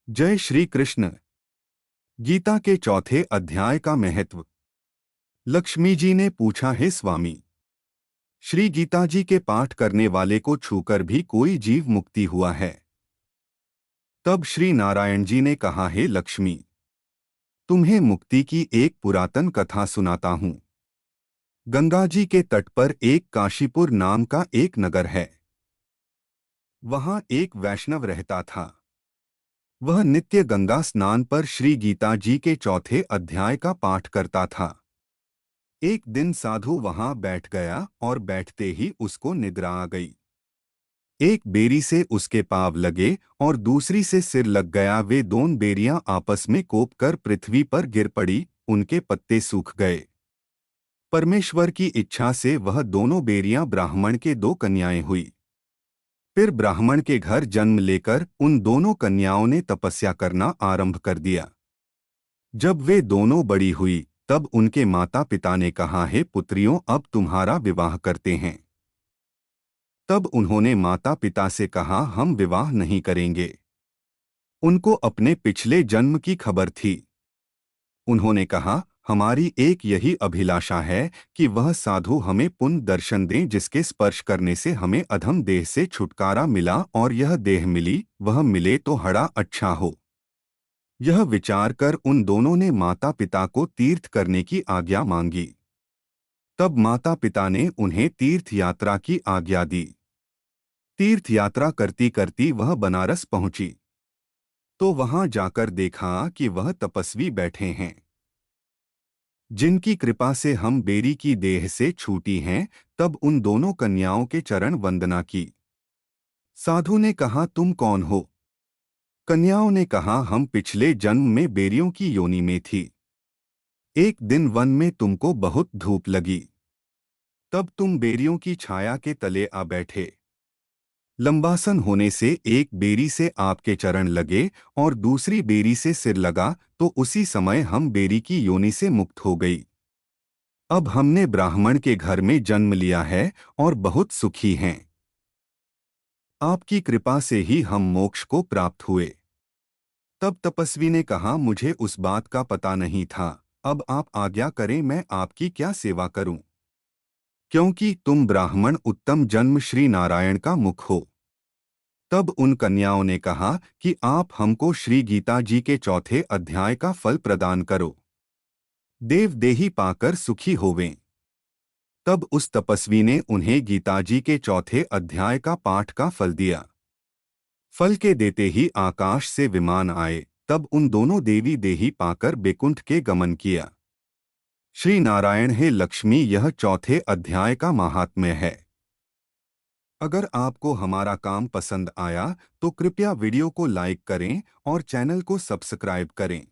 जय श्री कृष्ण। गीता के चौथे अध्याय का महत्व। लक्ष्मी जी ने पूछा, हे स्वामी, श्री गीता जी के पाठ करने वाले को छूकर भी कोई जीव मुक्ति हुआ है? तब श्री नारायण जी ने कहा, हे लक्ष्मी, तुम्हें मुक्ति की एक पुरातन कथा सुनाता हूँ। गंगा जी के तट पर एक काशीपुर नाम का एक नगर है। वहाँ एक वैष्णव रहता था। वह नित्य गंगा स्नान पर श्री गीता जी के चौथे अध्याय का पाठ करता था। एक दिन साधु वहां बैठ गया और बैठते ही उसको निद्रा आ गई। एक बेरी से उसके पांव लगे और दूसरी से सिर लग गया। वे दोनों बेरियां आपस में कोप कर पृथ्वी पर गिर पड़ी। उनके पत्ते सूख गए। परमेश्वर की इच्छा से वह दोनों बेरियां ब्राह्मण के दो कन्याएं हुई। फिर ब्राह्मण के घर जन्म लेकर उन दोनों कन्याओं ने तपस्या करना आरंभ कर दिया। जब वे दोनों बड़ी हुई तब उनके माता पिता ने कहा, हे पुत्रियों, अब तुम्हारा विवाह करते हैं। तब उन्होंने माता पिता से कहा, हम विवाह नहीं करेंगे। उनको अपने पिछले जन्म की खबर थी। उन्होंने कहा, हमारी एक यही अभिलाषा है कि वह साधु हमें पुण्य दर्शन दें जिसके स्पर्श करने से हमें अधम देह से छुटकारा मिला, और यह देह मिली वह मिले तो बड़ा अच्छा हो। यह विचार कर उन दोनों ने माता पिता को तीर्थ करने की आज्ञा मांगी। तब माता पिता ने उन्हें तीर्थ यात्रा की आज्ञा दी। तीर्थ यात्रा करती करती वह बनारस पहुंची तो वहां जाकर देखा कि वह तपस्वी बैठे हैं जिनकी कृपा से हम बेरी की देह से छूटी हैं। तब उन दोनों कन्याओं के चरण वंदना की। साधु ने कहा, तुम कौन हो? कन्याओं ने कहा, हम पिछले जन्म में बेरियों की योनि में थी। एक दिन वन में तुमको बहुत धूप लगी, तब तुम बेरियों की छाया के तले आ बैठे। लंबासन होने से एक बेरी से आपके चरण लगे और दूसरी बेरी से सिर लगा, तो उसी समय हम बेरी की योनि से मुक्त हो गई। अब हमने ब्राह्मण के घर में जन्म लिया है और बहुत सुखी हैं। आपकी कृपा से ही हम मोक्ष को प्राप्त हुए। तब तपस्वी ने कहा, मुझे उस बात का पता नहीं था। अब आप आज्ञा करें, मैं आपकी क्या सेवा करूं? क्योंकि तुम ब्राह्मण उत्तम जन्म श्री नारायण का मुख हो। तब उन कन्याओं ने कहा कि आप हमको श्री गीता जी के चौथे अध्याय का फल प्रदान करो, देव देही पाकर सुखी होवें। तब उस तपस्वी ने उन्हें गीता जी के चौथे अध्याय का पाठ का फल दिया। फल के देते ही आकाश से विमान आए। तब उन दोनों देवी देही पाकर बैकुंठ के गमन किया। श्री नारायण, हे लक्ष्मी, यह चौथे अध्याय का महात्म्य है। अगर आपको हमारा काम पसंद आया तो कृपया वीडियो को लाइक करें और चैनल को सब्सक्राइब करें।